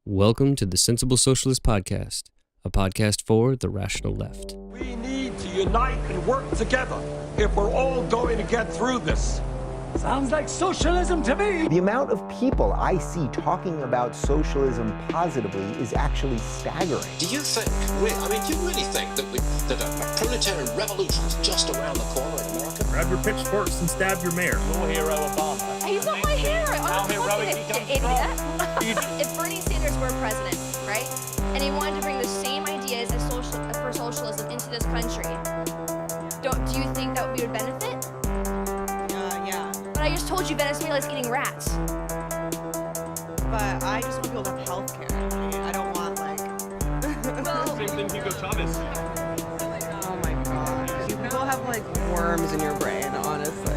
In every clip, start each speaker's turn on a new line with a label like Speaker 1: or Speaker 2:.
Speaker 1: Welcome to the Sensible Socialist Podcast, a podcast for the rational left.
Speaker 2: We need to unite and work together if we're all going to get through this. Sounds like socialism to me.
Speaker 3: The amount of people I see talking about socialism positively is actually staggering.
Speaker 4: Do you think, do you really think that a proletarian revolution is just around the corner in America?
Speaker 5: Grab your pitchforks and stab your mayor.
Speaker 6: Your hero, Obama.
Speaker 7: He's not my hero.
Speaker 6: How heroic he comes from.
Speaker 7: If Bernie Sanders were president, right, and he wanted to bring the same ideas for socialism into this country, do you think that we would benefit?
Speaker 8: Yeah.
Speaker 7: But I just told you Venezuela's eating rats.
Speaker 8: But I just want people to have health care. I don't want,
Speaker 6: Same thing Hugo Chavez.
Speaker 8: oh my god. You people have, worms in your brain, honestly.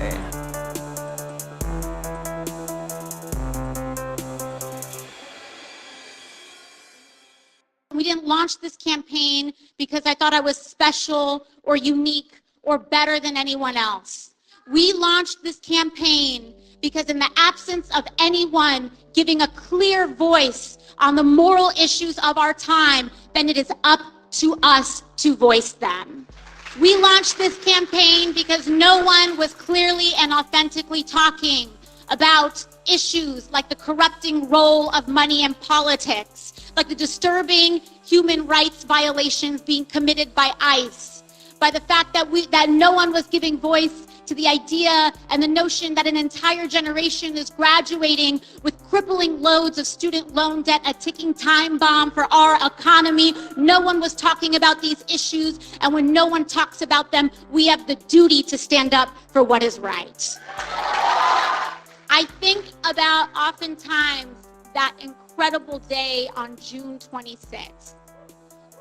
Speaker 9: We didn't launch this campaign because I thought I was special or unique or better than anyone else. We launched this campaign because in the absence of anyone giving a clear voice on the moral issues of our time, then it is up to us to voice them. We launched this campaign because no one was clearly and authentically talking about issues like the corrupting role of money in politics, like the disturbing human rights violations being committed by ICE, by the fact that no one was giving voice to the idea and the notion that an entire generation is graduating with crippling loads of student loan debt, a ticking time bomb for our economy. No one was talking about these issues, and when no one talks about them, we have the duty to stand up for what is right. I think about oftentimes that incredible day on June 26th,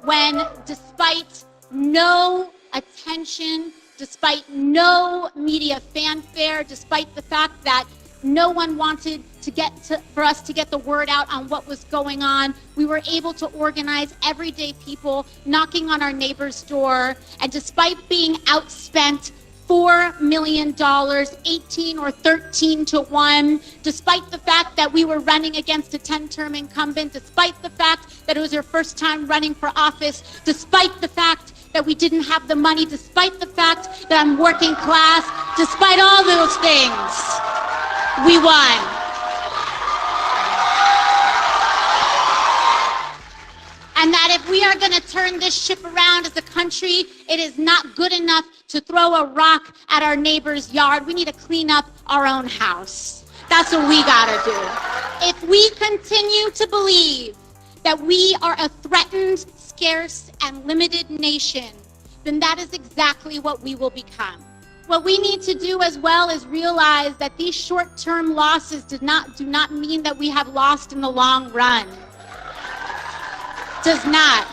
Speaker 9: when despite no attention, despite no media fanfare, despite the fact that no one wanted for us to get the word out on what was going on, we were able to organize everyday people knocking on our neighbor's door, and despite being outspent $4 million, 18 or 13 to 1, despite the fact that we were running against a 10-term incumbent, despite the fact that it was her first time running for office, despite the fact that we didn't have the money, despite the fact that I'm working class, despite all those things, we won. And that if we are going to turn this ship around as a country, it is not good enough to throw a rock at our neighbor's yard. We need to clean up our own house. That's what we got to do. If we continue to believe that we are a threatened, scarce, and limited nation, then that is exactly what we will become. What we need to do as well is realize that these short-term losses do not mean that we have lost in the long run. Does not.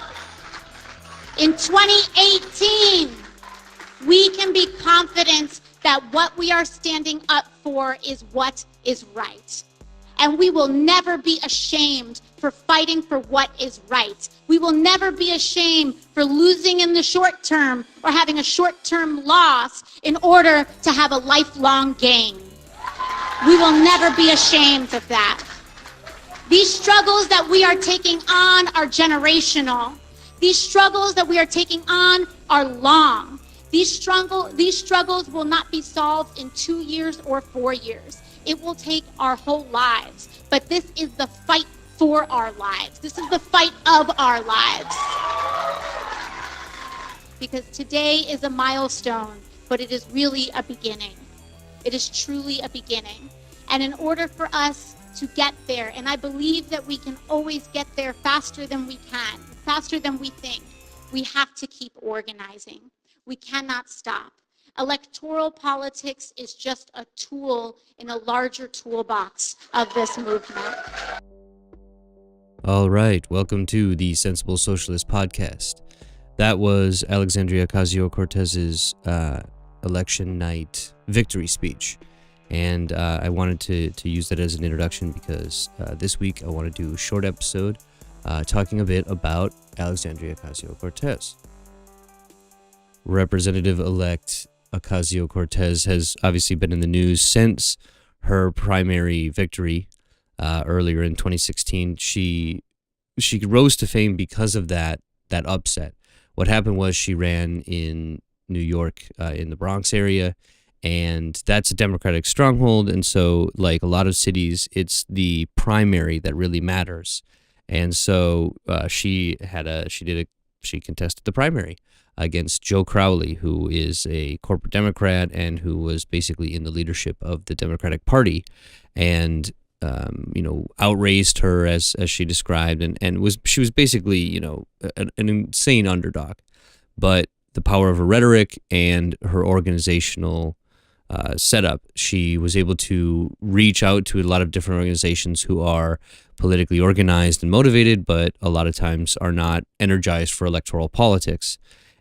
Speaker 9: In 2018, we can be confident that what we are standing up for is what is right. And we will never be ashamed for fighting for what is right. We will never be ashamed for losing in the short term or having a short-term loss in order to have a lifelong gain. We will never be ashamed of that. These struggles that we are taking on are generational. These struggles that we are taking on are long. These struggles will not be solved in 2 years or 4 years. It will take our whole lives. But this is the fight for our lives. This is the fight of our lives. Because today is a milestone, but it is really a beginning. It is truly a beginning. And in order for us to get there, and I believe that we can always get there faster than we can, faster than we think, we have to keep organizing. We cannot stop. Electoral politics is just a tool in a larger toolbox of this movement.
Speaker 1: All right, welcome to the Sensible Socialist Podcast. That was Alexandria Ocasio-Cortez's election night victory speech. And I wanted to use that as an introduction because this week I want to do a short episode talking a bit about Alexandria Ocasio-Cortez. Representative-elect Ocasio-Cortez has obviously been in the news since her primary victory earlier in 2016. She rose to fame because of that upset. What happened was she ran in New York, in the Bronx area, and that's a Democratic stronghold. And so, like a lot of cities, it's the primary that really matters. And so she contested the primary against Joe Crowley, who is a corporate Democrat and who was basically in the leadership of the Democratic Party, and outraised her as she described, and she was basically an insane underdog. But the power of her rhetoric and her organizational setup, she was able to reach out to a lot of different organizations who are politically organized and motivated, but a lot of times are not energized for electoral politics.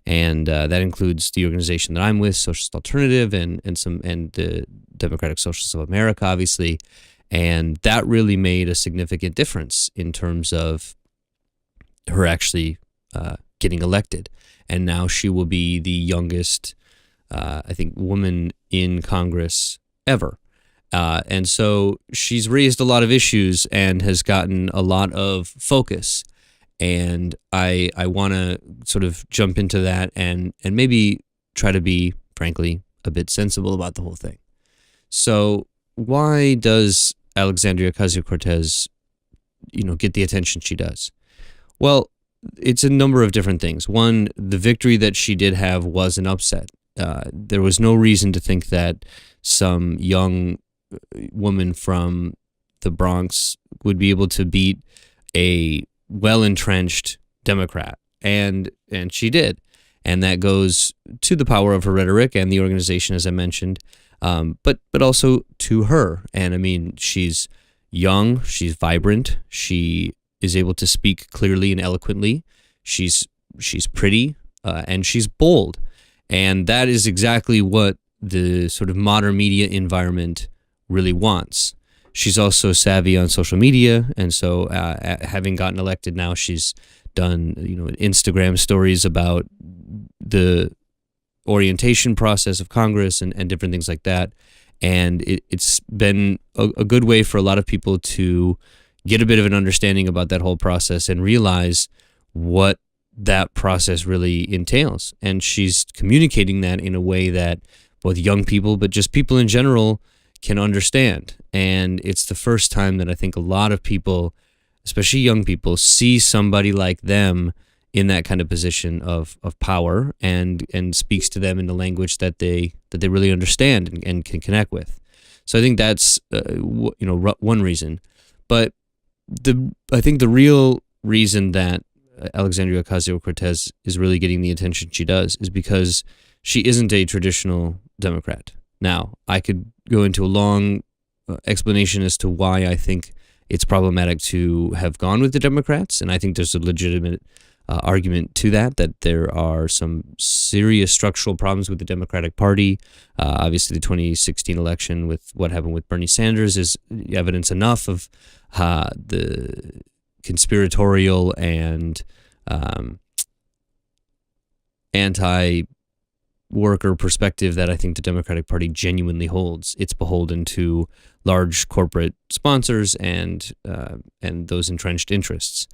Speaker 1: And that includes the organization that I'm with, Socialist Alternative, and the Democratic Socialists of America, obviously. And that really made a significant difference in terms of her actually getting elected. And now she will be the youngest, I think, woman in Congress ever. And so she's raised a lot of issues and has gotten a lot of focus. And I want to sort of jump into that and maybe try to be, frankly, a bit sensible about the whole thing. So why does Alexandria Ocasio-Cortez, get the attention she does? Well, it's a number of different things. One, the victory that she did have was an upset. There was no reason to think that some young woman from the Bronx would be able to beat a well-entrenched Democrat, and she did. And that goes to the power of her rhetoric and the organization, as I mentioned, but also to her. And I mean, she's young, she's vibrant, she is able to speak clearly and eloquently, she's pretty, and she's bold. And that is exactly what the sort of modern media environment really wants. She's also savvy on social media, and so having gotten elected now, she's done Instagram stories about the orientation process of Congress and different things like that. And it's been a good way for a lot of people to get a bit of an understanding about that whole process and realize what that process really entails. And she's communicating that in a way that both young people, but just people in general, can understand. And it's the first time that I think a lot of people, especially young people, see somebody like them in that kind of position of power and speaks to them in the language that they really understand and can connect with. So I think that's one reason. But I think the real reason that Alexandria Ocasio-Cortez is really getting the attention she does is because she isn't a traditional Democrat. Now, I could go into a long explanation as to why I think it's problematic to have gone with the Democrats, and I think there's a legitimate argument to that there are some serious structural problems with the Democratic Party. Obviously, the 2016 election with what happened with Bernie Sanders is evidence enough of the conspiratorial and anti-worker perspective that I think the Democratic Party genuinely holds. It's beholden to large corporate sponsors and those entrenched interests.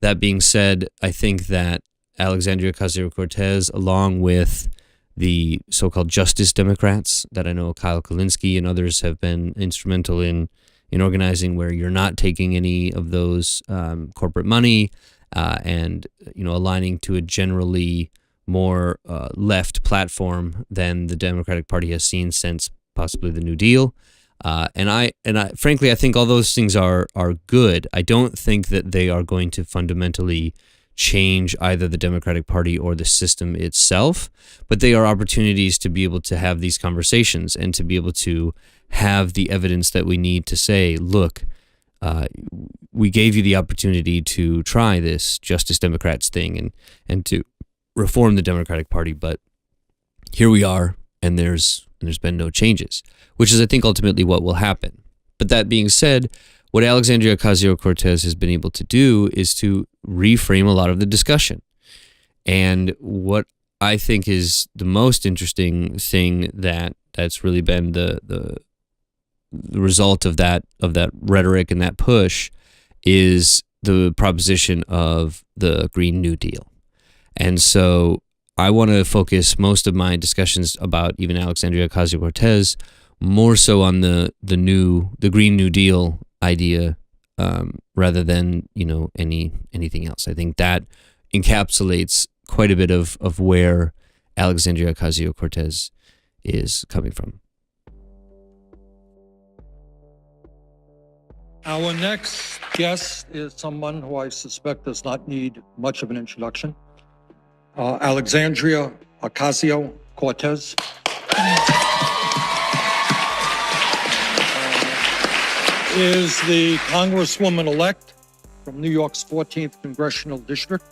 Speaker 1: That being said, I think that Alexandria Ocasio-Cortez, along with the so-called Justice Democrats that I know Kyle Kulinski and others have been instrumental in organizing, where you're not taking any of those corporate money and aligning to a generally more left platform than the Democratic Party has seen since possibly the New Deal. And I frankly, I think all those things are good. I don't think that they are going to fundamentally change either the Democratic Party or the system itself, but they are opportunities to be able to have these conversations and to be able to have the evidence that we need to say, look, we gave you the opportunity to try this Justice Democrats thing and to reform the Democratic Party, but here we are, and there's been no changes, which is, I think, ultimately what will happen. But that being said, what Alexandria Ocasio-Cortez has been able to do is to reframe a lot of the discussion. And what I think is the most interesting thing that's really been the result of that rhetoric and that push is the proposition of the Green New Deal. And so I want to focus most of my discussions about even Alexandria Ocasio-Cortez more so on the Green New Deal idea rather than anything else. I think that encapsulates quite a bit of where Alexandria Ocasio-Cortez is coming from.
Speaker 2: Our next guest is someone who I suspect does not need much of an introduction. Alexandria Ocasio-Cortez. Is the Congresswoman-elect from New York's 14th Congressional District.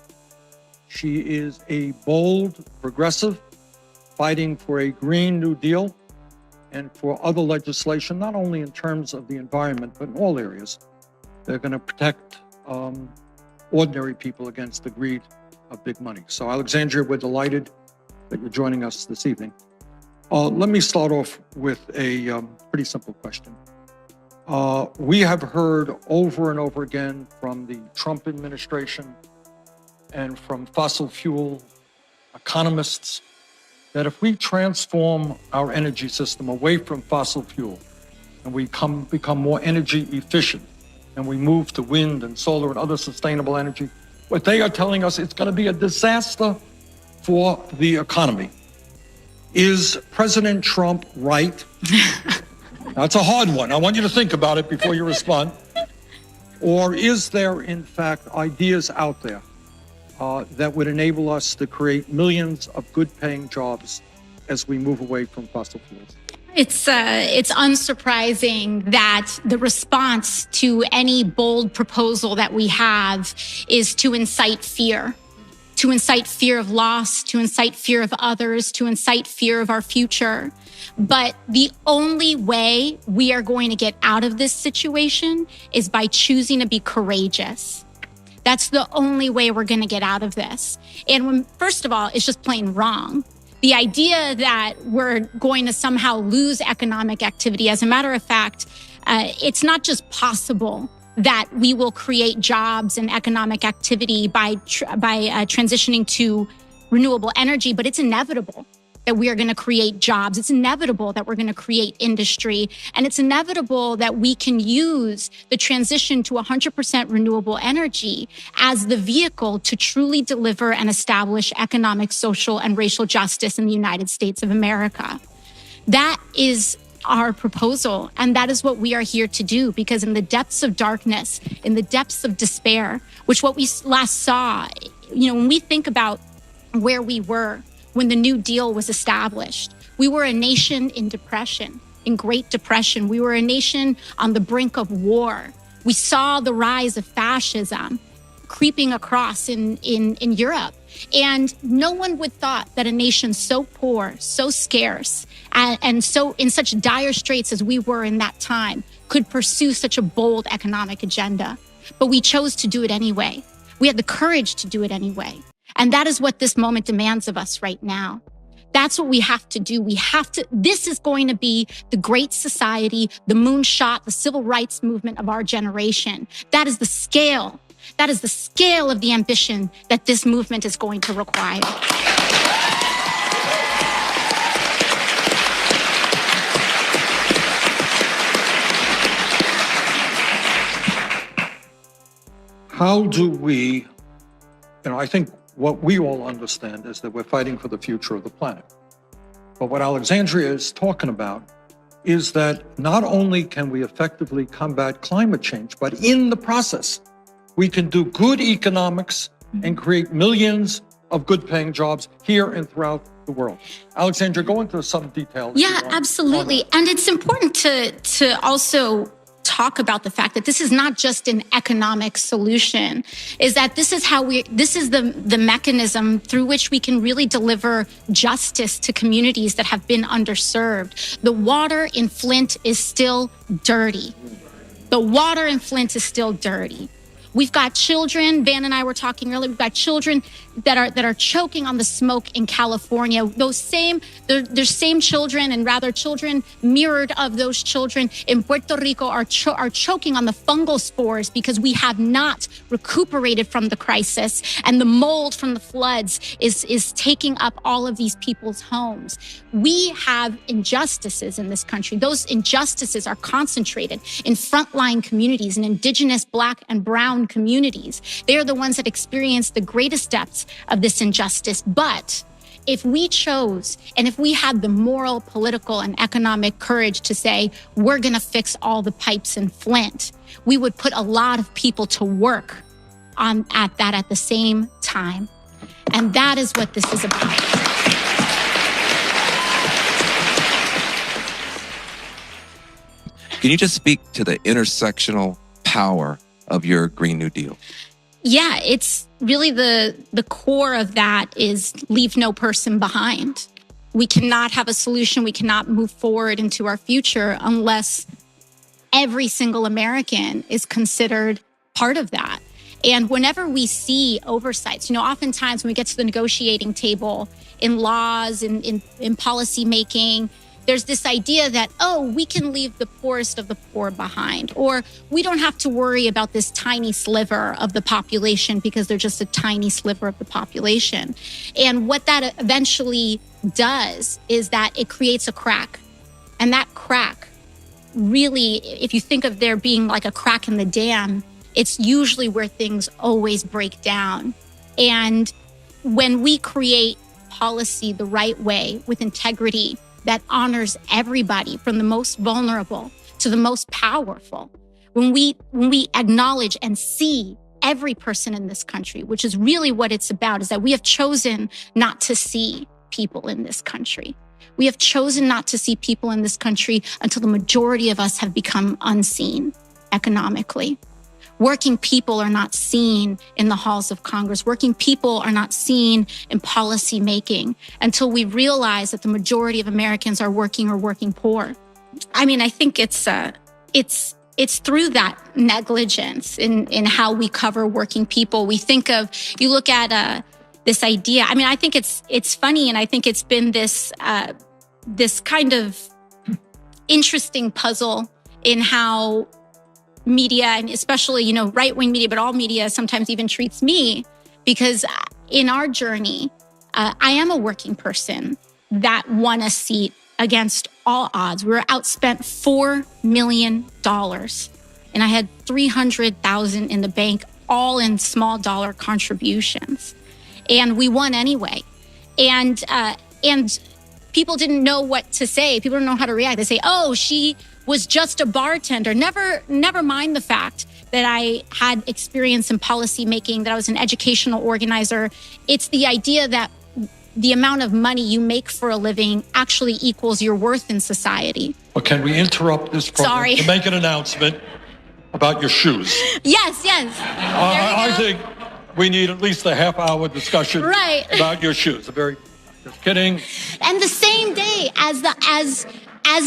Speaker 2: She is a bold progressive fighting for a Green New Deal and for other legislation, not only in terms of the environment, but in all areas. They're going to protect ordinary people against the greed of big money. So Alexandria, we're delighted that you're joining us this evening. Let me start off with a pretty simple question. We have heard over and over again from the Trump administration and from fossil fuel economists that if we transform our energy system away from fossil fuel and we become more energy efficient and we move to wind and solar and other sustainable energy, what they are telling us, it's going to be a disaster for the economy. Is President Trump right? That's a hard one. I want you to think about it before you respond. Or is there, in fact, ideas out there that would enable us to create millions of good-paying jobs as we move away from fossil fuels?
Speaker 9: It's unsurprising that the response to any bold proposal that we have is to incite fear of loss, to incite fear of others, to incite fear of our future. But the only way we are going to get out of this situation is by choosing to be courageous. That's the only way we're going to get out of this. And first of all, it's just plain wrong. The idea that we're going to somehow lose economic activity, as a matter of fact, it's not just possible that we will create jobs and economic activity by transitioning to renewable energy, but it's inevitable that we are going to create jobs. It's inevitable that we're going to create industry. And it's inevitable that we can use the transition to 100% renewable energy as the vehicle to truly deliver and establish economic, social, and racial justice in the United States of America. That is our proposal. And that is what we are here to do, because in the depths of darkness, in the depths of despair, which what we last saw, when we think about where we were when the New Deal was established, we were a nation in depression, in Great Depression. We were a nation on the brink of war. We saw the rise of fascism creeping across in Europe. And no one would thought that a nation so poor, so scarce, and so in such dire straits as we were in that time could pursue such a bold economic agenda. But we chose to do it anyway. We had the courage to do it anyway. And that is what this moment demands of us right now. That's what we have to do. This is going to be the great society, the moonshot, the civil rights movement of our generation. That is the scale. That is the scale of the ambition that this movement is going to require.
Speaker 2: How do we, I think what we all understand is that we're fighting for the future of the planet. But what Alexandria is talking about is that not only can we effectively combat climate change, but in the process, we can do good economics and create millions of good-paying jobs here and throughout the world. Alexandria, go into some detail.
Speaker 9: Yeah, absolutely. And it's important to also talk about the fact that this is not just an economic solution, is that this is the mechanism through which we can really deliver justice to communities that have been underserved. The water in Flint is still dirty. The water in Flint is still dirty. We've got children, Van and I were talking earlier, we've got children that are choking on the smoke in California. Those same children, and rather children mirrored of those children in Puerto Rico are choking on the fungal spores because we have not recuperated from the crisis, and the mold from the floods is taking up all of these people's homes. We have injustices in this country. Those injustices are concentrated in frontline communities, in indigenous, Black and brown communities. They are the ones that experience the greatest depths of this injustice. But if we chose, and if we had the moral, political, and economic courage to say, we're going to fix all the pipes in Flint, we would put a lot of people to work at the same time. And that is what this is about.
Speaker 10: Can you just speak to the intersectional power of your Green New Deal?
Speaker 9: Yeah, it's really the core of that is leave no person behind. We cannot have a solution. We cannot move forward into our future unless every single American is considered part of that. And whenever we see oversights, oftentimes when we get to the negotiating table in laws, in policy making, there's this idea that, we can leave the poorest of the poor behind, or we don't have to worry about this tiny sliver of the population because they're just a tiny sliver of the population. And what that eventually does is that it creates a crack. And that crack really, if you think of there being like a crack in the dam, it's usually where things always break down. And when we create policy the right way with integrity, that honors everybody from the most vulnerable to the most powerful. When we acknowledge and see every person in this country, which is really what it's about, is that we have chosen not to see people in this country. We have chosen not to see people in this country until the majority of us have become unseen economically. Working people are not seen in the halls of Congress. Working people are not seen in policy making until we realize that the majority of Americans are working or working poor. I mean, I think it's through that negligence in how we cover working people. We think of, you look at this idea. I mean, I think it's funny, and I think it's been this kind of interesting puzzle in how media, and especially, right-wing media, but all media sometimes even treats me, because in our journey, I am a working person that won a seat against all odds. We were outspent $4 million, and I had $300,000 in the bank, all in small dollar contributions, and we won anyway. And people didn't know what to say. People don't know how to react. They say, she was just a bartender. Never mind the fact that I had experience in policy making, that I was an educational organizer. It's the idea that the amount of money you make for a living actually equals your worth in society.
Speaker 2: Well, can we interrupt this program to make an announcement about your shoes?
Speaker 9: Yes.
Speaker 2: I think we need at least a half-hour discussion about your shoes. Just kidding.
Speaker 9: And the same day as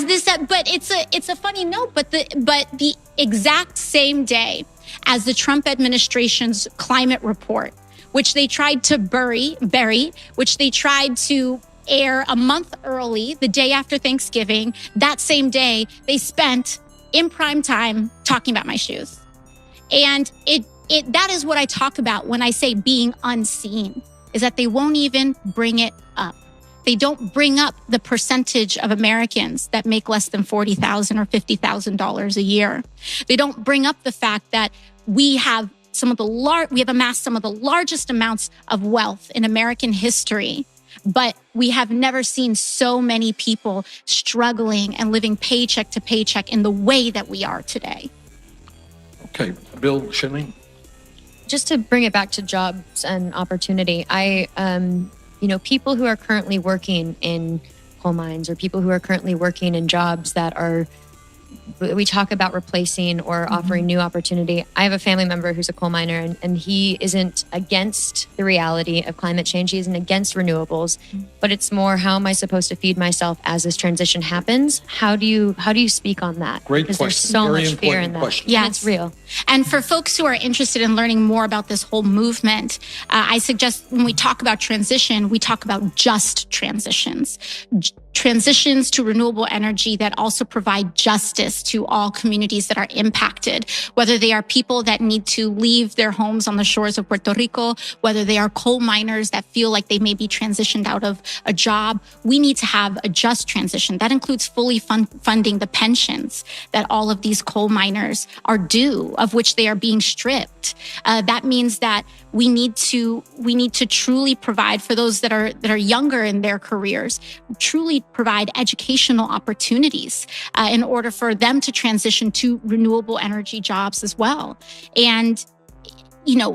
Speaker 9: this, but it's a funny note, but the exact same day as the Trump administration's climate report, which they tried to bury, which they tried to air a month early, the day after Thanksgiving, that same day they spent in prime time talking about my shoes. And that is what I talk about when I say being unseen, is that they won't even bring it up. They don't bring up the percentage of Americans that make less than $40,000 or $50,000 a year. They don't bring up the fact that we have amassed some of the largest amounts of wealth in American history, but we have never seen so many people struggling and living paycheck to paycheck in the way that we are today.
Speaker 2: Okay, Bill, Shalene.
Speaker 11: Just to bring it back to jobs and opportunity, people who are currently working in coal mines, or people who are currently working in jobs that are, we talk about replacing or offering new opportunity. I have a family member who's a coal miner, and he isn't against the reality of climate change. He isn't against renewables, but it's more, how am I supposed to feed myself as this transition happens? How do you speak on that?
Speaker 2: Great
Speaker 11: because
Speaker 2: question.
Speaker 11: There's so
Speaker 2: Very
Speaker 11: much fear in
Speaker 2: important
Speaker 11: that.
Speaker 2: question.
Speaker 9: Yes.
Speaker 11: It's real.
Speaker 9: And for folks who are interested in learning more about this whole movement, I suggest when we talk about transition, we talk about just transitions. Transitions to renewable energy that also provide justice to all communities that are impacted, whether they are people that need to leave their homes on the shores of Puerto Rico, whether they are coal miners that feel like they may be transitioned out of a job. We need to have a just transition. That includes fully funding the pensions that all of these coal miners are due, of which they are being stripped. That means that we need to truly provide for those that are younger in their careers, truly provide educational opportunities in order for them to transition to renewable energy jobs as well. And,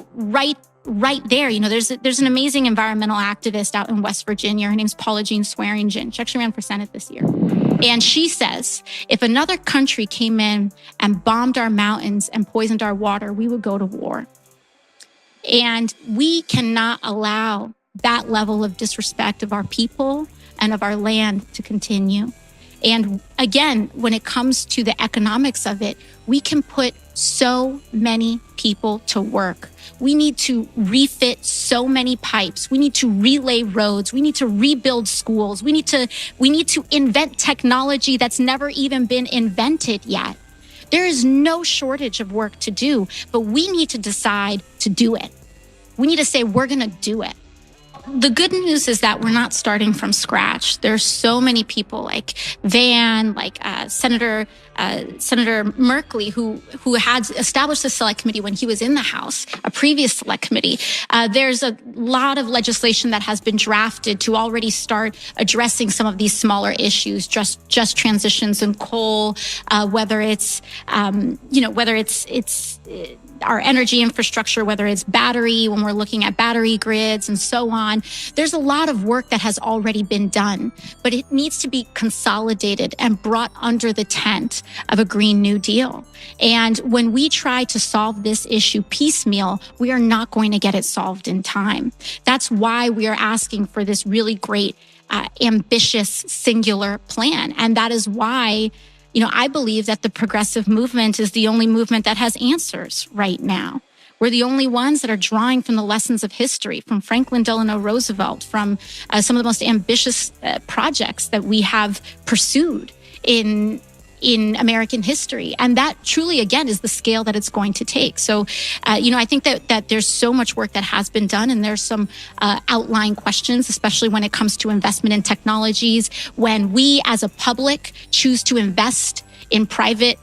Speaker 9: right there, there's an amazing environmental activist out in West Virginia. Her name's Paula Jean Swearingen. She actually ran for Senate this year. And she says, if another country came in and bombed our mountains and poisoned our water, we would go to war. And we cannot allow that level of disrespect of our people and of our land to continue. And again, when it comes to the economics of it, we can put so many people to work. We need to refit so many pipes. We need to relay roads. We need to rebuild schools. We need to invent technology that's never even been invented yet. There is no shortage of work to do, but we need to decide to do it. We need to say, we're going to do it. The good news is that we're not starting from scratch. There's so many people like Van, like Senator Merkley, who had established the select committee when he was in the House, a previous select committee. There's a lot of legislation that has been drafted to already start addressing some of these smaller issues, just transitions in coal, whether it's our energy infrastructure, whether it's battery, when we're looking at battery grids and so on. There's a lot of work that has already been done, but it needs to be consolidated and brought under the tent of a Green New Deal. And when we try to solve this issue piecemeal, we are not going to get it solved in time. That's why we are asking for this really great, ambitious, singular plan. And that is why I believe that the progressive movement is the only movement that has answers right now. We're the only ones that are drawing from the lessons of history, from Franklin Delano Roosevelt, from some of the most ambitious projects that we have pursued in American history. And that truly, again, is the scale that it's going to take. So, I think that there's so much work that has been done, and there's some outlying questions, especially when it comes to investment in technologies. When we as a public choose to invest in private,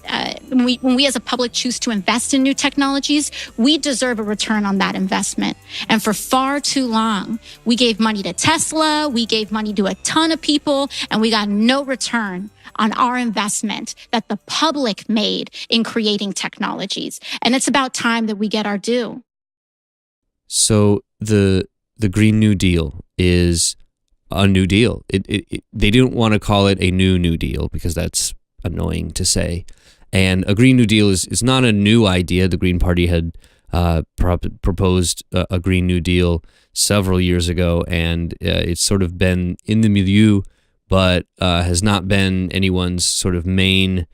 Speaker 9: when we as a public choose to invest in new technologies, we deserve a return on that investment. And for far too long, we gave money to Tesla, we gave money to a ton of people, and we got no return on our investment that the public made in creating technologies. And it's about time that we get our due.
Speaker 1: So the Green New Deal is a new deal. They didn't want to call it a New Deal because that's annoying to say. And a Green New Deal is not a new idea. The Green Party had proposed a Green New Deal several years ago, and it's sort of been in the milieu, but has not been anyone's sort of main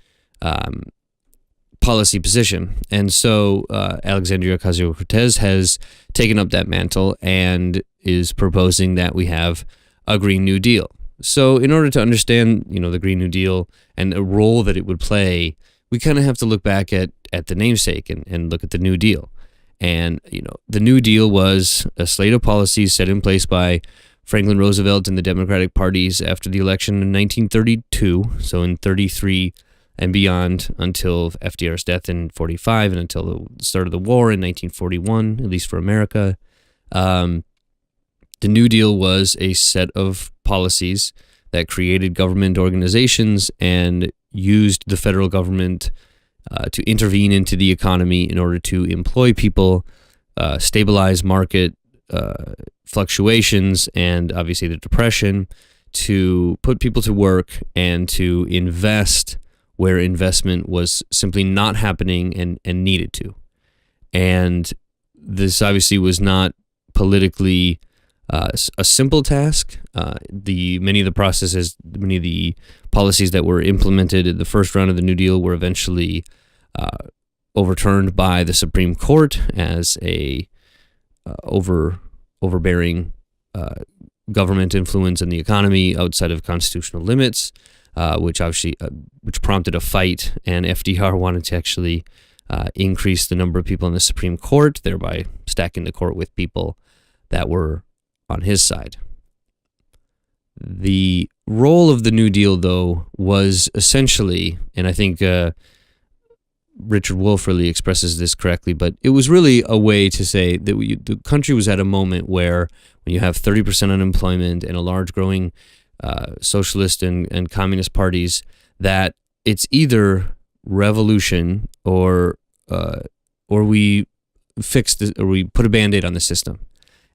Speaker 1: policy position. And so Alexandria Ocasio-Cortez has taken up that mantle and is proposing that we have a Green New Deal. So in order to understand, the Green New Deal and the role that it would play, we kind of have to look back at the namesake and look at the New Deal. And, the New Deal was a slate of policies set in place by Franklin Roosevelt and the Democratic parties after the election in 1932, so in 33 and beyond until FDR's death in 45 and until the start of the war in 1941, at least for America. The New Deal was a set of policies that created government organizations and used the federal government to intervene into the economy in order to employ people, stabilize market fluctuations, and obviously the Depression, to put people to work and to invest where investment was simply not happening and needed to. And this obviously was not politically a simple task. Many of the policies that were implemented in the first round of the New Deal were eventually overturned by the Supreme Court as a overbearing government influence in the economy outside of constitutional limits, which prompted a fight, and FDR wanted to actually increase the number of people in the Supreme Court, thereby stacking the court with people that were on his side. The role of the New Deal, though, was essentially, and I think Richard Wolff really expresses this correctly, but it was really a way to say that the country was at a moment where when you have 30% unemployment and a large growing socialist and communist parties, that it's either revolution or we fix this, or we put a Band-Aid on the system.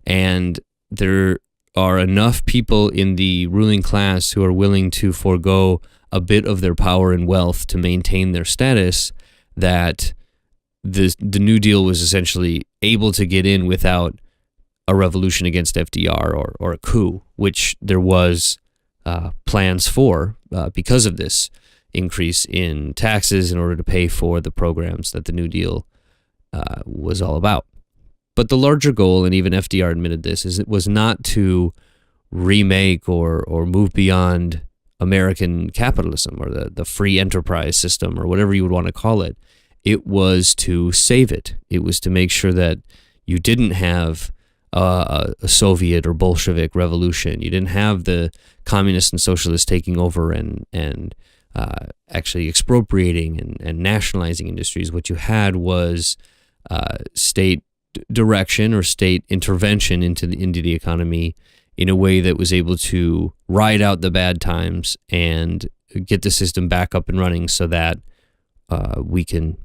Speaker 1: And there are enough people in the ruling class who are willing to forego a bit of their power and wealth to maintain their status, that the New Deal was essentially able to get in without a revolution against FDR or a coup, which there was plans for because of this increase in taxes in order to pay for the programs that the New Deal was all about. But the larger goal, and even FDR admitted this, is it was not to remake or move beyond American capitalism or the free enterprise system or whatever you would want to call it. It was to save it. It was to make sure that you didn't have a Soviet or Bolshevik revolution. You didn't have the communists and socialists taking over and actually expropriating and nationalizing industries. What you had was state direction or state intervention into the economy in a way that was able to ride out the bad times and get the system back up and running so that we can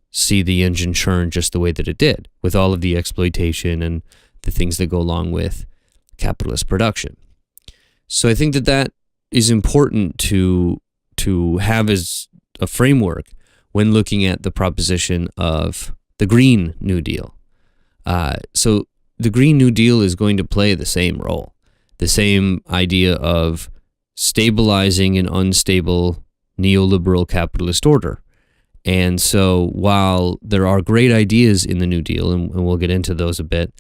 Speaker 1: see the engine churn just the way that it did, with all of the exploitation and the things that go along with capitalist production. So I think that is important to have as a framework when looking at the proposition of the Green New Deal. So the Green New Deal is going to play the same role, the same idea of stabilizing an unstable neoliberal capitalist order. And so while there are great ideas in the New Deal, and we'll get into those a bit,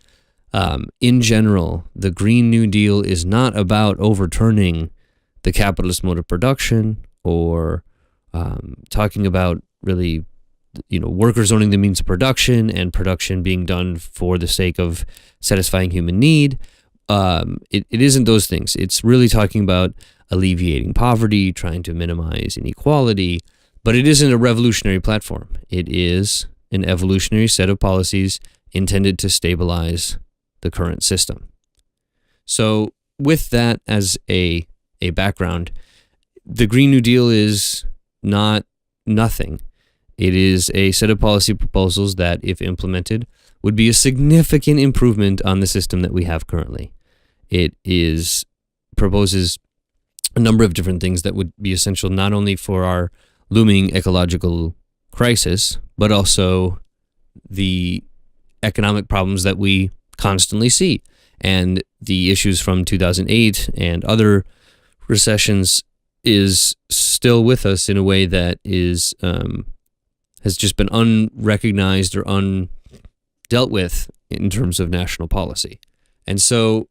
Speaker 1: in general, the Green New Deal is not about overturning the capitalist mode of production or talking about really, workers owning the means of production and production being done for the sake of satisfying human need. It isn't those things. It's really talking about alleviating poverty, trying to minimize inequality, but it isn't a revolutionary platform. It is an evolutionary set of policies intended to stabilize the current system. So with that as a background, the Green New Deal is not nothing. It is a set of policy proposals that, if implemented, would be a significant improvement on the system that we have currently. It proposes a number of different things that would be essential not only for our looming ecological crisis, but also the economic problems that we constantly see, and the issues from 2008 and other recessions is still with us in a way that has just been unrecognized or undealt with in terms of national policy. And so,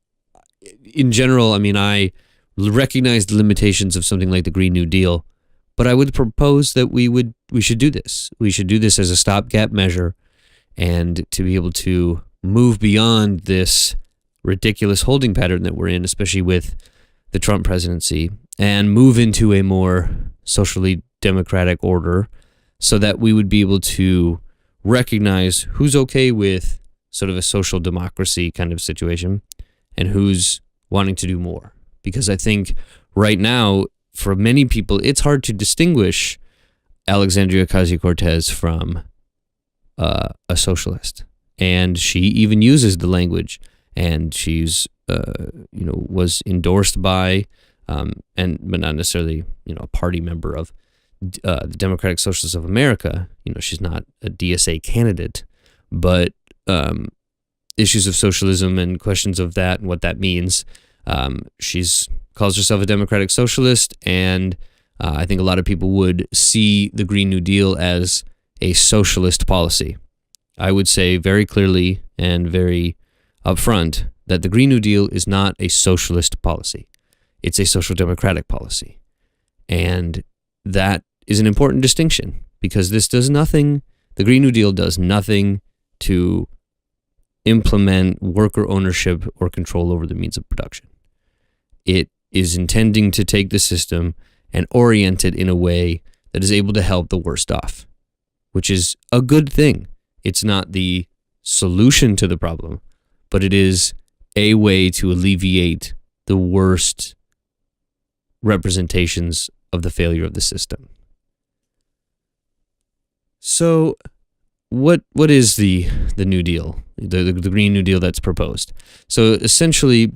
Speaker 1: in general, I recognize the limitations of something like the Green New Deal, but I would propose that we should do this. We should do this as a stopgap measure, and to be able to move beyond this ridiculous holding pattern that we're in, especially with the Trump presidency, and move into a more socially democratic order so that we would be able to recognize who's okay with sort of a social democracy kind of situation and who's wanting to do more. Because I think right now, for many people, it's hard to distinguish Alexandria Ocasio-Cortez from a socialist. And she even uses the language, and she's, was endorsed by, but not necessarily, a party member of the Democratic Socialists of America. She's not a DSA candidate, but issues of socialism and questions of that and what that means. She's calls herself a democratic socialist, and I think a lot of people would see the Green New Deal as a socialist policy. I would say very clearly and very upfront that the Green New Deal is not a socialist policy. It's a social democratic policy. And that is an important distinction, because this does nothing, the Green New Deal does nothing to implement worker ownership or control over the means of production. It is intending to take the system and orient it in a way that is able to help the worst off, which is a good thing. It's not the solution to the problem, but it is a way to alleviate the worst representations of the failure of the system. So what is the New Deal, the Green New Deal that's proposed? So essentially,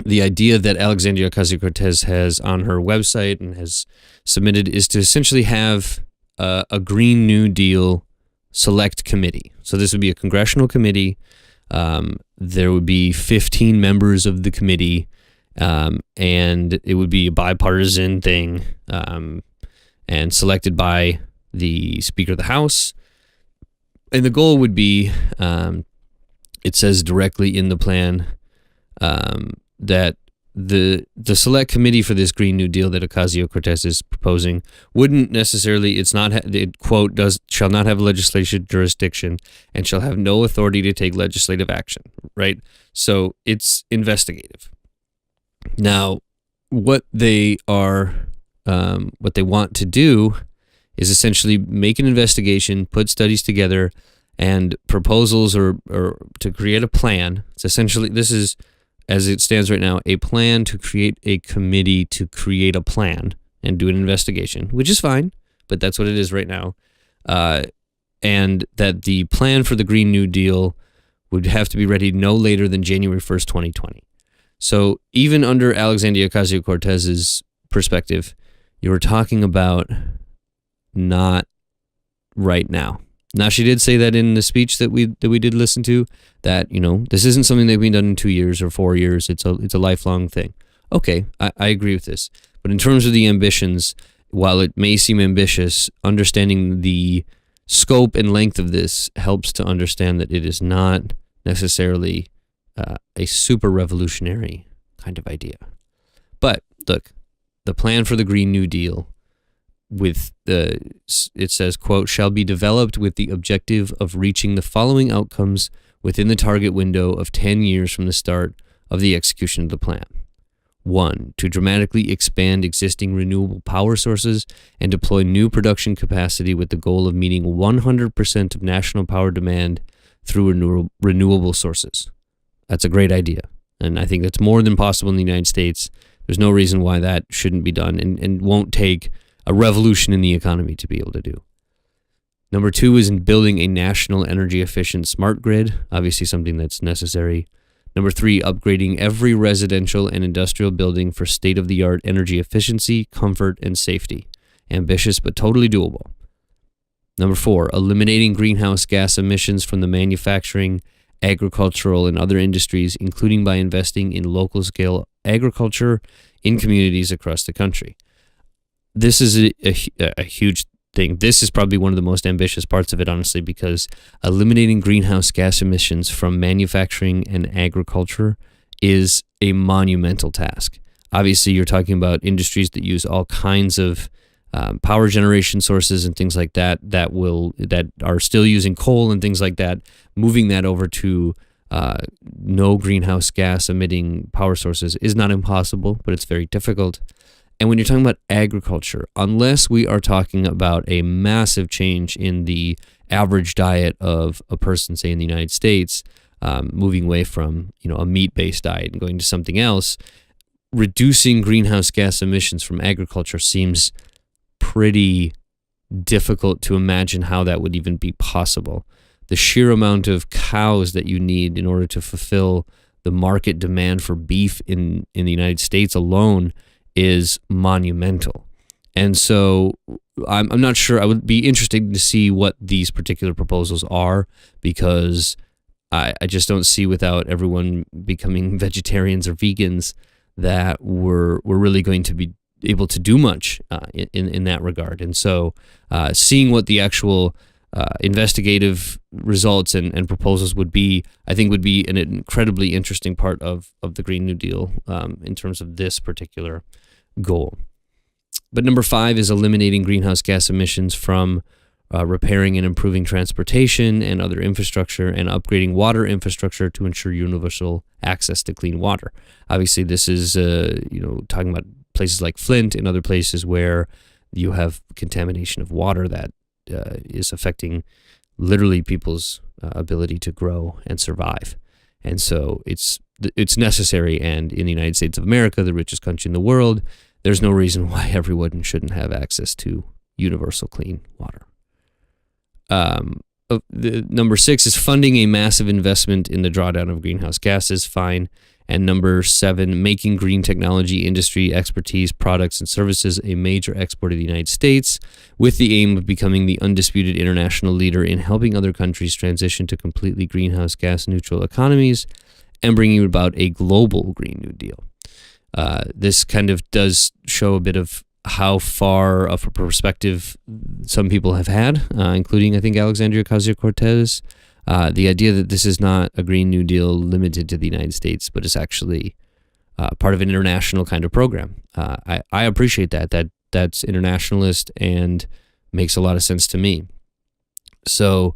Speaker 1: the idea that Alexandria Ocasio-Cortez has on her website and has submitted is to essentially have a Green New Deal select committee. So this would be a congressional committee. There would be 15 members of the committee, and it would be a bipartisan thing, and selected by the Speaker of the House. And the goal would be, it says directly in the plan, that the select committee for this Green New Deal that Ocasio-Cortez is proposing wouldn't necessarily, it quote, shall not have legislative jurisdiction and shall have no authority to take legislative action, right? So it's investigative. Now, what they want to do is essentially make an investigation, put studies together, and proposals or to create a plan. It's essentially, this is, as it stands right now, a plan to create a committee to create a plan and do an investigation, which is fine, but that's what it is right now. And that the plan for the Green New Deal would have to be ready no later than January 1st, 2020. So even under Alexandria Ocasio-Cortez's perspective, you were talking about not right now. Now, she did say that in the speech that we did listen to, that, this isn't something that we've done in 2 years or 4 years. It's a lifelong thing. Okay, I agree with this. But in terms of the ambitions, while it may seem ambitious, understanding the scope and length of this helps to understand that it is not necessarily a super revolutionary kind of idea. But look, the plan for the Green New Deal, it says, quote, shall be developed with the objective of reaching the following outcomes within the target window of 10 years from the start of the execution of the plan. 1, to dramatically expand existing renewable power sources and deploy new production capacity with the goal of meeting 100% of national power demand through renewable sources. That's a great idea. And I think that's more than possible in the United States. There's no reason why that shouldn't be done and won't take a revolution in the economy to be able to do. Number 2 is in building a national energy efficient smart grid, obviously something that's necessary. Number 3, upgrading every residential and industrial building for state-of-the-art energy efficiency, comfort, and safety. Ambitious but totally doable. Number 4, eliminating greenhouse gas emissions from the manufacturing, agricultural, and other industries, including by investing in local-scale agriculture in communities across the country. This is a huge thing. This is probably one of the most ambitious parts of it, honestly, because eliminating greenhouse gas emissions from manufacturing and agriculture is a monumental task. Obviously, you're talking about industries that use all kinds of power generation sources and things like that that are still using coal and things like that. Moving that over to no greenhouse gas emitting power sources is not impossible, but it's very difficult. And when you're talking about agriculture, unless we are talking about a massive change in the average diet of a person, say in the United States, moving away from a meat-based diet and going to something else, reducing greenhouse gas emissions from agriculture seems pretty difficult to imagine how that would even be possible. The sheer amount of cows that you need in order to fulfill the market demand for beef in the United States alone is monumental. And so I'm not sure. I would be interested to see what these particular proposals are, because I just don't see, without everyone becoming vegetarians or vegans, that we're really going to be able to do much in that regard. And so seeing what the actual investigative results and proposals would be, I think would be an incredibly interesting part of the Green New Deal in terms of this particular goal. But number 5 is eliminating greenhouse gas emissions from repairing and improving transportation and other infrastructure, and upgrading water infrastructure to ensure universal access to clean water. Obviously, this is talking about places like Flint and other places where you have contamination of water that is affecting literally people's ability to grow and survive. And so it's necessary. And in the United States of America, the richest country in the world, there's no reason why everyone shouldn't have access to universal clean water. Number 6 is funding a massive investment in the drawdown of greenhouse gases. Fine. And number 7, making green technology industry expertise, products, and services a major export of the United States, with the aim of becoming the undisputed international leader in helping other countries transition to completely greenhouse gas neutral economies and bringing about a global Green New Deal. This kind of does show a bit of how far of a perspective some people have had, including, I think, Alexandria Ocasio-Cortez. The idea that this is not a Green New Deal limited to the United States, but is actually part of an international kind of program. I appreciate that. That's internationalist and makes a lot of sense to me. So,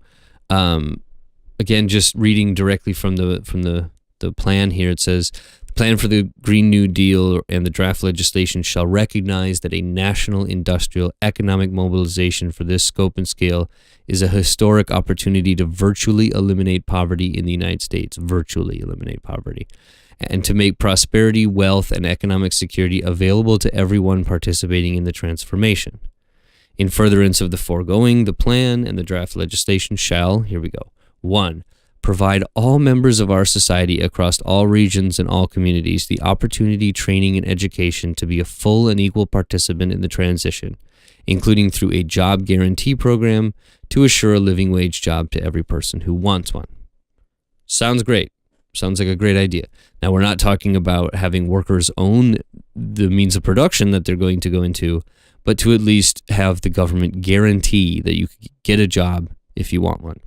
Speaker 1: again, just reading directly from the plan here, it says, the plan for the Green New Deal and the draft legislation shall recognize that a national industrial economic mobilization for this scope and scale is a historic opportunity to virtually eliminate poverty in the United States, virtually eliminate poverty, and to make prosperity, wealth, and economic security available to everyone participating in the transformation. In furtherance of the foregoing, the plan and the draft legislation shall, here we go, 1, provide all members of our society across all regions and all communities the opportunity, training, and education to be a full and equal participant in the transition, including through a job guarantee program to assure a living wage job to every person who wants one. Sounds great. Sounds like a great idea. Now, we're not talking about having workers own the means of production that they're going to go into, but to at least have the government guarantee that you can get a job if you want one.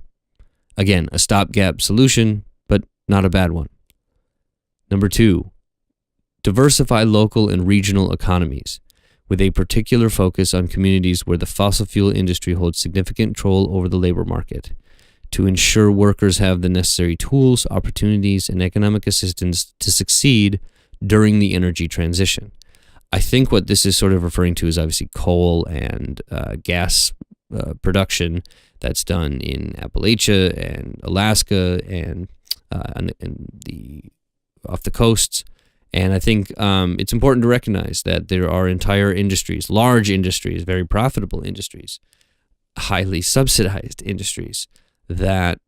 Speaker 1: Again, a stopgap solution, but not a bad one. Number 2, diversify local and regional economies, with a particular focus on communities where the fossil fuel industry holds significant control over the labor market, to ensure workers have the necessary tools, opportunities, and economic assistance to succeed during the energy transition. I think what this is sort of referring to is obviously coal and gas production that's done in Appalachia and Alaska and the off the coasts. And I think it's important to recognize that there are entire industries, large industries, very profitable industries, highly subsidized industries that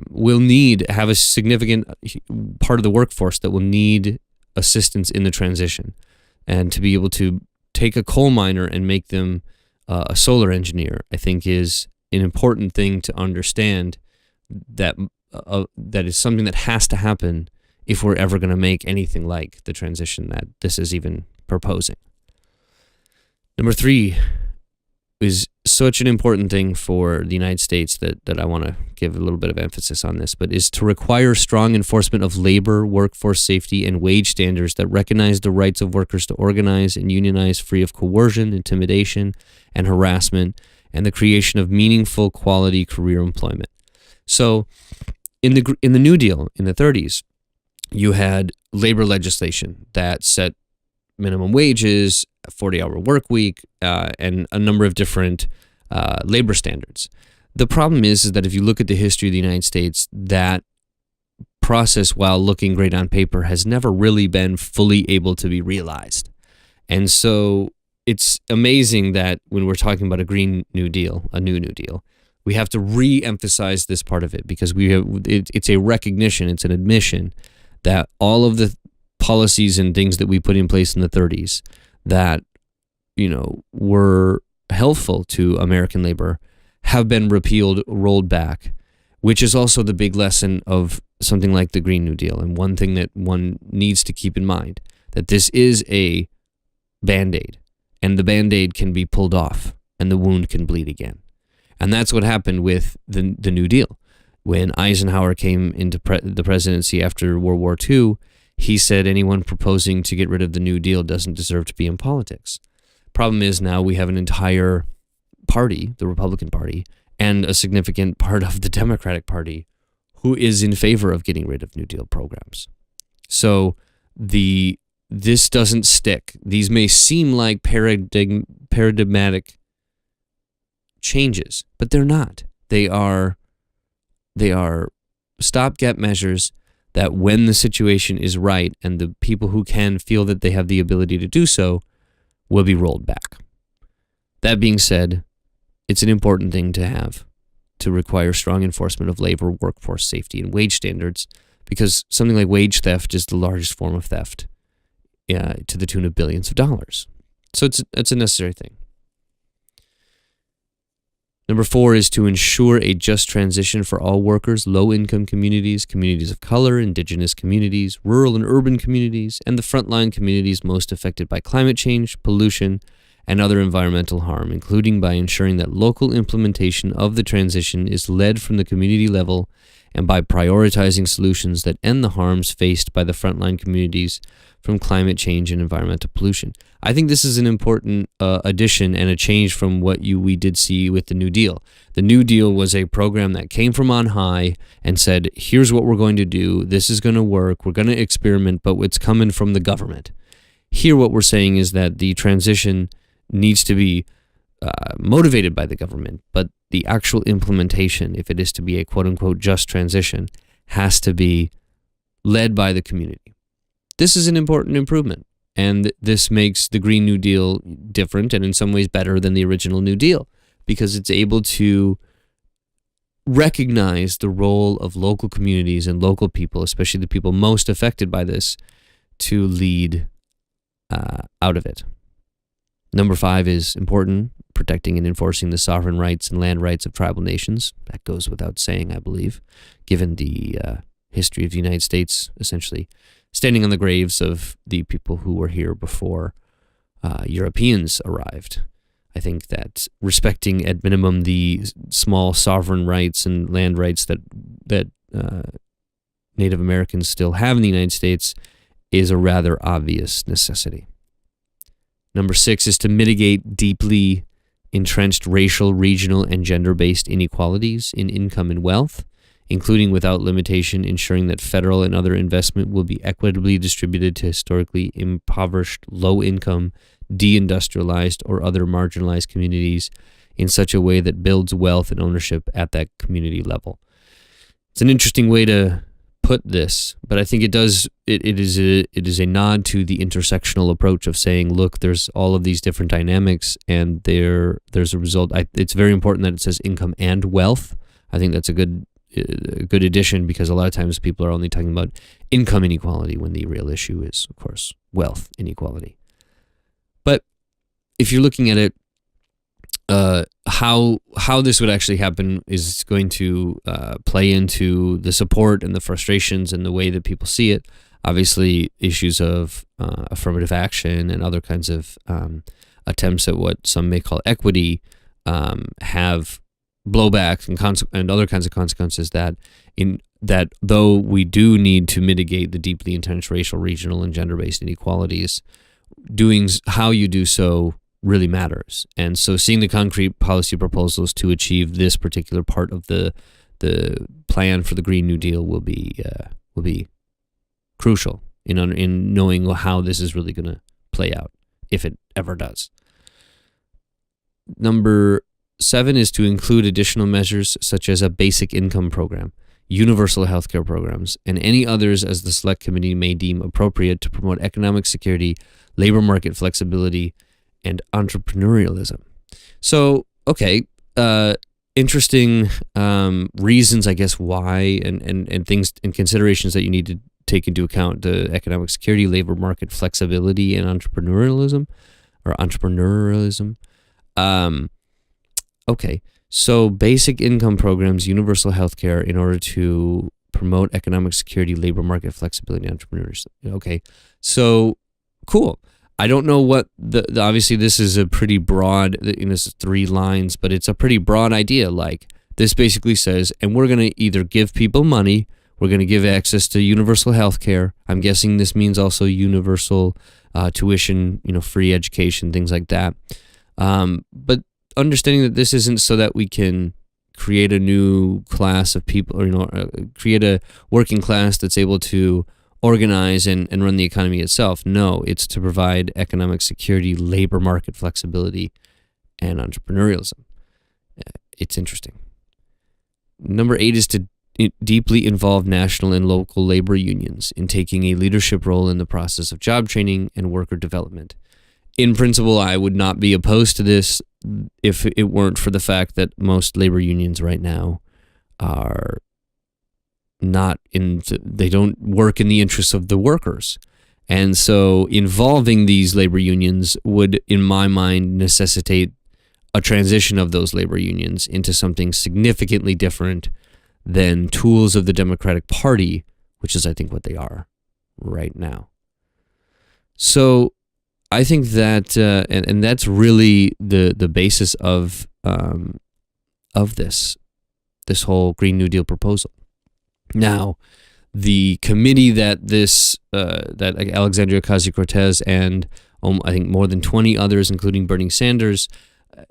Speaker 1: will have a significant part of the workforce that will need assistance in the transition. And to be able to take a coal miner and make them a solar engineer, I think, is an important thing to understand, that is something that has to happen if we're ever going to make anything like the transition that this is even proposing. Number 3 is such an important thing for the United States that I want to give a little bit of emphasis on this, but is to require strong enforcement of labor, workforce safety, and wage standards that recognize the rights of workers to organize and unionize free of coercion, intimidation, and harassment, and the creation of meaningful, quality career employment. So in the New Deal in the 30s, you had labor legislation that set minimum wages, a 40-hour work week, and a number of different labor standards. The problem is that if you look at the history of the United States, that process, while looking great on paper, has never really been fully able to be realized. And so it's amazing that when we're talking about a Green New Deal, a new New Deal, we have to re-emphasize this part of it, because it's a recognition, it's an admission that all of the policies and things that we put in place in the 30s that, were helpful to American labor have been repealed, rolled back, which is also the big lesson of something like the Green New Deal. And one thing that one needs to keep in mind, that this is a Band-Aid, and the Band-Aid can be pulled off, and the wound can bleed again. And that's what happened with the New Deal. When Eisenhower came into the presidency after World War II, he said anyone proposing to get rid of the New Deal doesn't deserve to be in politics. Problem is now we have an entire party, the Republican Party, and a significant part of the Democratic Party who is in favor of getting rid of New Deal programs. So this doesn't stick. These may seem like paradigmatic changes, but they're not. They are stopgap measures that when the situation is right and the people who can feel that they have the ability to do so will be rolled back. That being said, it's an important thing to have, to require strong enforcement of labor, workforce safety, and wage standards, because something like wage theft is the largest form of theft to the tune of billions of dollars. So it's a necessary thing. Number 4 is to ensure a just transition for all workers, low-income communities, communities of color, indigenous communities, rural and urban communities, and the frontline communities most affected by climate change, pollution, and other environmental harm, including by ensuring that local implementation of the transition is led from the community level and by prioritizing solutions that end the harms faced by the frontline communities from climate change and environmental pollution. I think this is an important addition and a change from what we did see with the New Deal. The New Deal was a program that came from on high and said, here's what we're going to do. This is going to work. We're going to experiment, but it's coming from the government. Here, what we're saying is that the transition needs to be motivated by the government, but the actual implementation, if it is to be a quote-unquote just transition, has to be led by the community. This is an important improvement, and this makes the Green New Deal different and in some ways better than the original New Deal, because it's able to recognize the role of local communities and local people, especially the people most affected by this, to lead out of it. Number 5 is important, protecting and enforcing the sovereign rights and land rights of tribal nations. That goes without saying, I believe, given the history of the United States, essentially standing on the graves of the people who were here before Europeans arrived. I think that respecting at minimum the small sovereign rights and land rights that Native Americans still have in the United States is a rather obvious necessity. Number 6 is to mitigate deeply entrenched racial, regional, and gender-based inequalities in income and wealth, including without limitation ensuring that federal and other investment will be equitably distributed to historically impoverished, low-income, deindustrialized, or other marginalized communities in such a way that builds wealth and ownership at that community level. It's an interesting way to put this, but I think it is a nod to the intersectional approach of saying, look, there's all of these different dynamics, and there's a result. It's very important that it says income and wealth. I think that's a good addition, because a lot of times people are only talking about income inequality when the real issue is, of course, wealth inequality. But if you're looking at it, how this would actually happen is going to play into the support and the frustrations and the way that people see it. Obviously, issues of affirmative action and other kinds of attempts at what some may call equity have blowback and other kinds of consequences that though we do need to mitigate the deeply entrenched racial, regional, and gender-based inequalities, how you do so really matters. And so seeing the concrete policy proposals to achieve this particular part of the plan for the Green New Deal will be crucial in knowing how this is really going to play out, if it ever does. Number 7 is to include additional measures such as a basic income program, universal health care programs, and any others as the Select Committee may deem appropriate to promote economic security, labor market flexibility, and entrepreneurialism. So, okay, interesting reasons, I guess, why and things and considerations that you need to take into account: the economic security, labor market flexibility, and entrepreneurialism. Okay, so basic income programs, universal health care in order to promote economic security, labor market flexibility, entrepreneurs. Okay, so cool. I don't know what obviously this is a pretty broad, this is 3 lines, but it's a pretty broad idea. Like, this basically says, and we're going to either give people money, we're going to give access to universal health care. I'm guessing this means also universal tuition, free education, things like that. But understanding that this isn't so that we can create a new class of people, or create a working class that's able to organize and run the economy itself. No, it's to provide economic security, labor market flexibility, and entrepreneurialism. It's interesting. Number 8 is to deeply involve national and local labor unions in taking a leadership role in the process of job training and worker development. In principle, I would not be opposed to this if it weren't for the fact that most labor unions right now are they don't work in the interests of the workers. And so involving these labor unions would, in my mind, necessitate a transition of those labor unions into something significantly different than tools of the Democratic Party, which is, I think, what they are right now. So I think that, and that's really the basis of this whole Green New Deal proposal. Now, the committee that Alexandria Ocasio-Cortez and I think more than 20 others, including Bernie Sanders,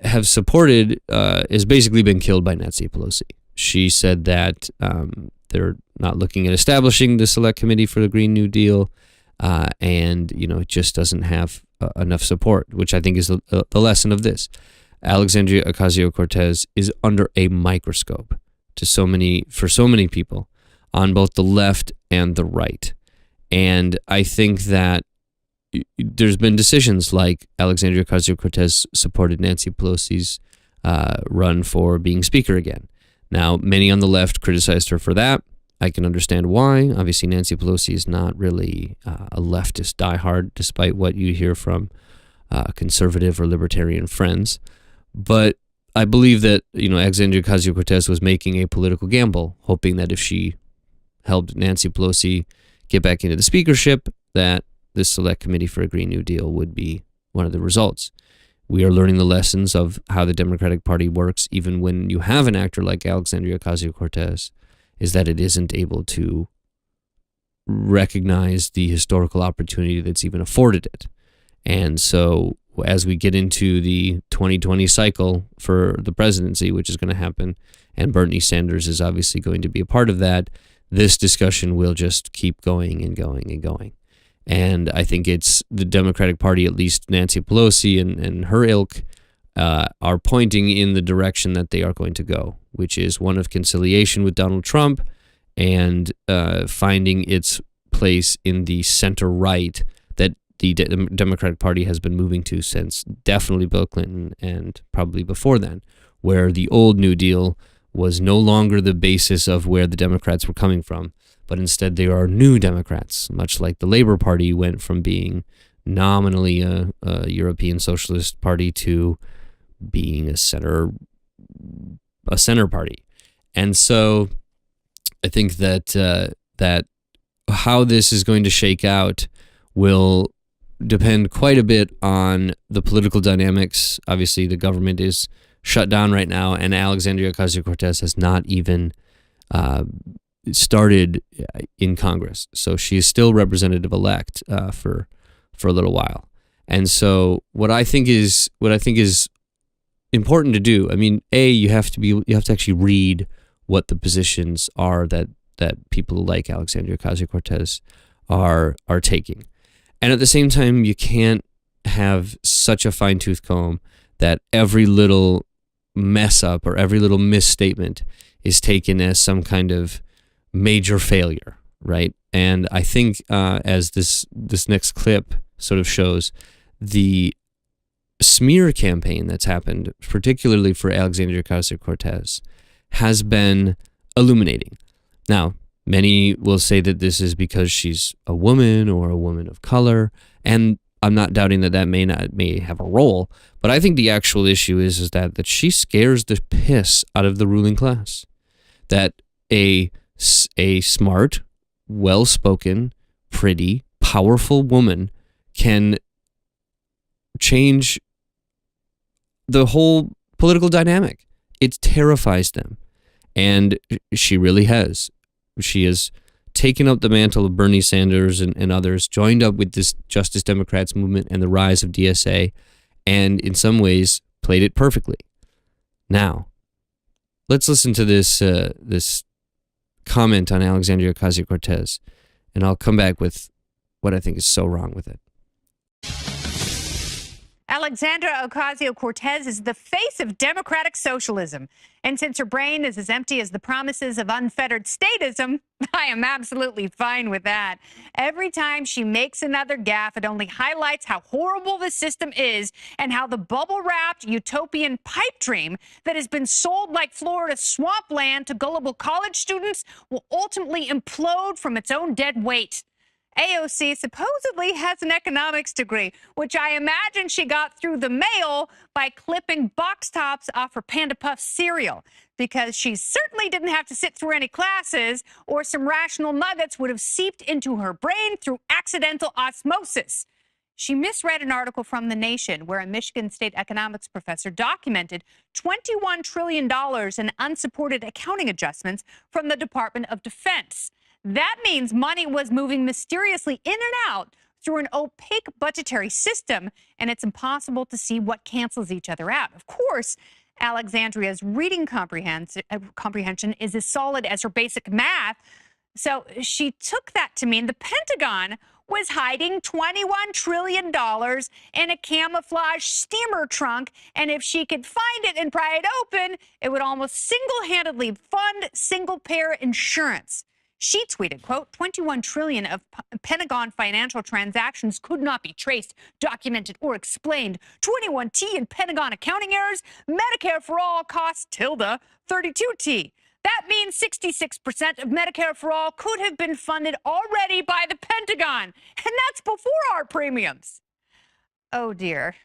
Speaker 1: have supported has basically been killed by Nancy Pelosi. She said that they're not looking at establishing the Select Committee for the Green New Deal, and it just doesn't have enough support, which I think is the lesson of this. Alexandria Ocasio-Cortez is under a microscope for so many people on both the left and the right. And I think that there's been decisions like Alexandria Ocasio-Cortez supported Nancy Pelosi's run for being speaker again. Now, many on the left criticized her for that. I can understand why. Obviously, Nancy Pelosi is not really a leftist diehard, despite what you hear from conservative or libertarian friends. But I believe that Alexandria Ocasio-Cortez was making a political gamble, hoping that if she helped Nancy Pelosi get back into the speakership, that this Select Committee for a Green New Deal would be one of the results. We are learning the lessons of how the Democratic Party works, even when you have an actor like Alexandria Ocasio-Cortez, is that it isn't able to recognize the historical opportunity that's even afforded it. And so as we get into the 2020 cycle for the presidency, which is going to happen, and Bernie Sanders is obviously going to be a part of that, this discussion will just keep going and going and going. And I think it's the Democratic Party, at least Nancy Pelosi and her ilk, are pointing in the direction that they are going to go, which is one of conciliation with Donald Trump and finding its place in the center-right that the Democratic Party has been moving to since definitely Bill Clinton and probably before then, where the old New Deal was no longer the basis of where the Democrats were coming from, but instead there are new Democrats, much like the Labor Party went from being nominally a European socialist party to being a center party. And so I think that how this is going to shake out will depend quite a bit on the political dynamics. Obviously, the government is shut down right now, and Alexandria Ocasio-Cortez has not even started in Congress, so she is still representative-elect for a little while. And so, what I think is important to do. I mean, you have to actually read what the positions are that people like Alexandria Ocasio-Cortez are taking, and at the same time, you can't have such a fine-tooth comb that every little mess up or every little misstatement is taken as some kind of major failure, right? And I think as this next clip sort of shows, the smear campaign that's happened, particularly for Alexandria Ocasio-Cortez, has been illuminating. Now, many will say that this is because she's a woman or a woman of color, and I'm not doubting that may have a role, but I think the actual issue is that she scares the piss out of the ruling class. That a smart, well-spoken, pretty, powerful woman can change the whole political dynamic. It terrifies them. And she really has. She has taken up the mantle of Bernie Sanders and others, joined up with this Justice Democrats movement and the rise of DSA, and in some ways played it perfectly. Now, let's listen to this comment on Alexandria Ocasio-Cortez, and I'll come back with what I think is so wrong with it.
Speaker 12: Alexandria Ocasio-Cortez is the face of democratic socialism. And since her brain is as empty as the promises of unfettered statism, I am absolutely fine with that. Every time she makes another gaffe, it only highlights how horrible the system is and how the bubble-wrapped utopian pipe dream that has been sold like Florida swampland to gullible college students will ultimately implode from its own dead weight. AOC supposedly has an economics degree, which I imagine she got through the mail by clipping box tops off her Panda Puff cereal, because she certainly didn't have to sit through any classes, or some rational nuggets would have seeped into her brain through accidental osmosis. She misread an article from The Nation where a Michigan State economics professor documented $21 trillion in unsupported accounting adjustments from the Department of Defense. That means money was moving mysteriously in and out through an opaque budgetary system, and it's impossible to see what cancels each other out. Of course, Alexandria's reading comprehension is as solid as her basic math, so she took that to mean the Pentagon was hiding $21 trillion in a camouflage steamer trunk, and if she could find it and pry it open, it would almost single-handedly fund single-payer insurance. She tweeted, quote, 21 trillion of Pentagon financial transactions could not be traced, documented, or explained. 21T in Pentagon accounting errors. Medicare for all costs tilde 32T. That means 66% of Medicare for all could have been funded already by the Pentagon. And that's before our premiums. Oh, dear.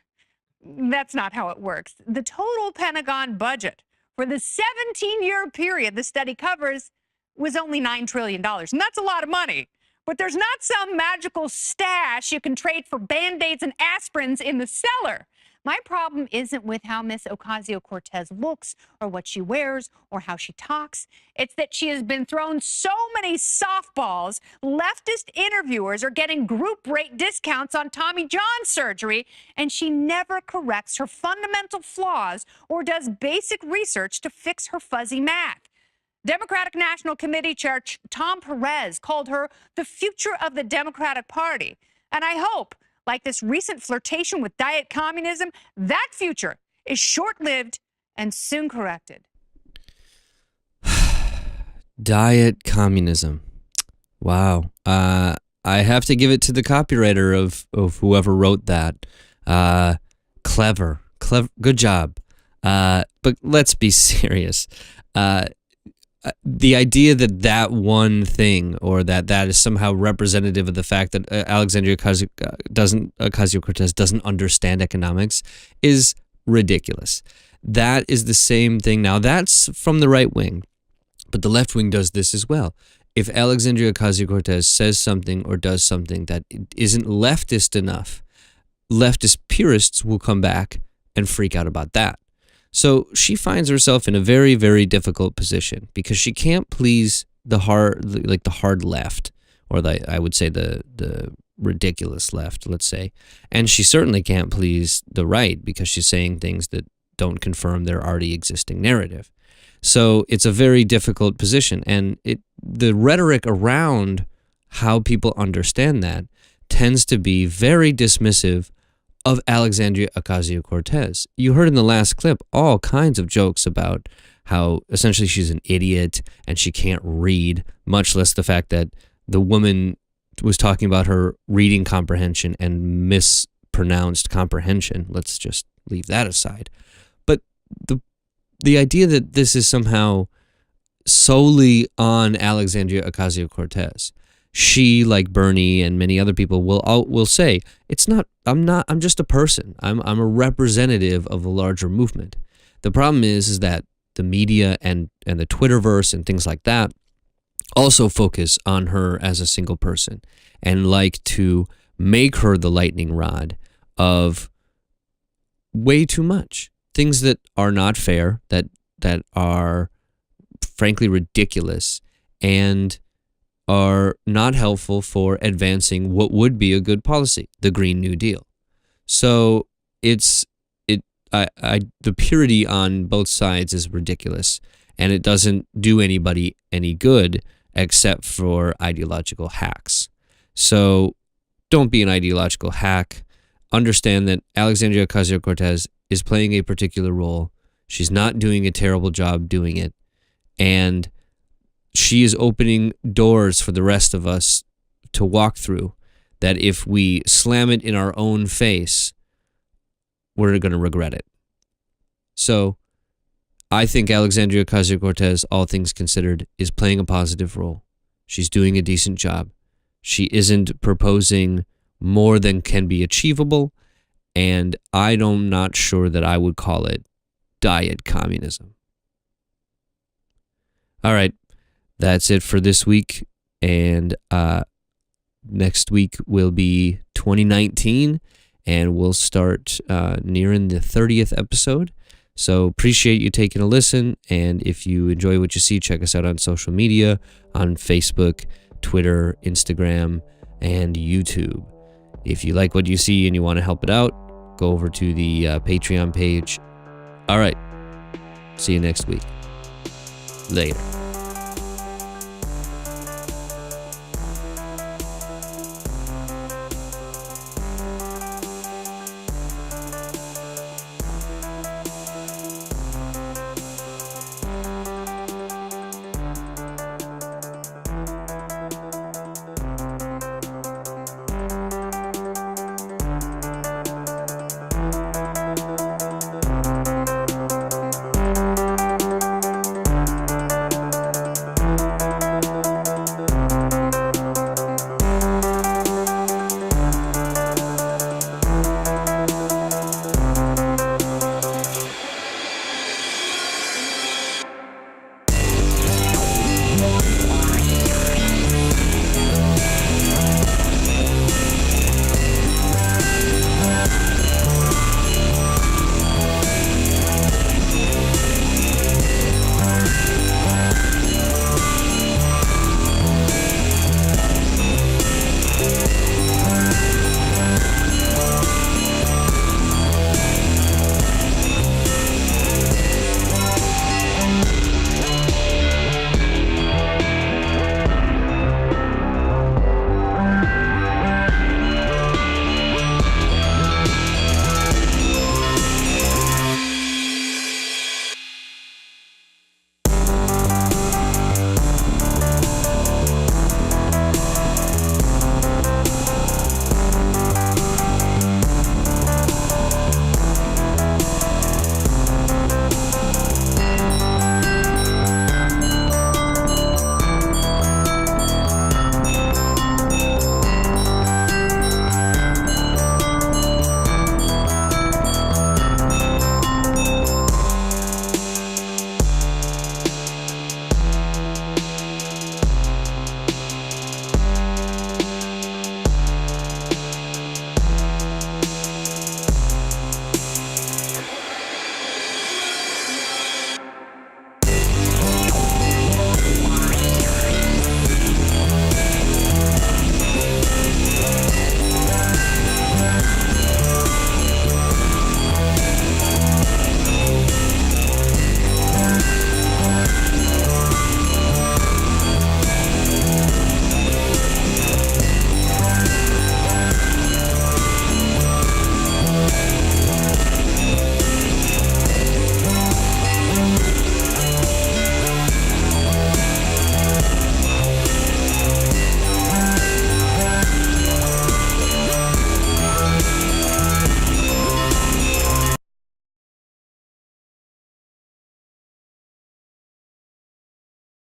Speaker 12: That's not how it works. The total Pentagon budget for the 17-year period the study covers was only $9 trillion. And that's a lot of money. But there's not some magical stash you can trade for Band-Aids and aspirins in the cellar. My problem isn't with how Miss Ocasio-Cortez looks or what she wears or how she talks. It's that she has been thrown so many softballs, leftist interviewers are getting group rate discounts on Tommy John surgery, and she never corrects her fundamental flaws or does basic research to fix her fuzzy math. Democratic National Committee Chair Tom Perez called her the future of the Democratic Party. And I hope, like this recent flirtation with diet communism, that future is short-lived and soon corrected.
Speaker 1: Diet communism. Wow. I have to give it to the copywriter of whoever wrote that. Clever. Good job. But let's be serious. The idea that one thing, or that is somehow representative of the fact that Alexandria Ocasio-Cortez doesn't understand economics is ridiculous. That is the same thing. Now, that's from the right wing, but the left wing does this as well. If Alexandria Ocasio-Cortez says something or does something that isn't leftist enough, leftist purists will come back and freak out about that. So she finds herself in a very, very difficult position because she can't please the hard left, or I would say the ridiculous left, let's say. And she certainly can't please the right because she's saying things that don't confirm their already existing narrative. So it's a very difficult position, and the rhetoric around how people understand that tends to be very dismissive of Alexandria Ocasio-Cortez. You heard in the last clip all kinds of jokes about how essentially she's an idiot and she can't read, much less the fact that the woman was talking about her reading comprehension and mispronounced comprehension. Let's just leave that aside. But the idea that this is somehow solely on Alexandria Ocasio-Cortez, she, like Bernie and many other people, will say, I'm just a person. I'm a representative of a larger movement. The problem is that the media and the Twitterverse and things like that also focus on her as a single person and like to make her the lightning rod of way too much. Things that are not fair, that are frankly ridiculous, and are not helpful for advancing what would be a good policy, the Green New Deal. So the purity on both sides is ridiculous, and it doesn't do anybody any good except for ideological hacks. So don't be an ideological hack. Understand that Alexandria Ocasio-Cortez is playing a particular role. She's not doing a terrible job doing it, and she is opening doors for the rest of us to walk through that if we slam it in our own face, we're going to regret it. So I think Alexandria Ocasio-Cortez, all things considered, is playing a positive role. She's doing a decent job. She isn't proposing more than can be achievable, and I'm not sure that I would call it diet communism. All right, that's it for this week, and next week will be 2019, and we'll start nearing the 30th episode. So appreciate you taking a listen, and if you enjoy what you see, check us out on social media, on Facebook, Twitter, Instagram, and YouTube. If you like what you see and you want to help it out, go over to the Patreon page. All right, see you next week. Later.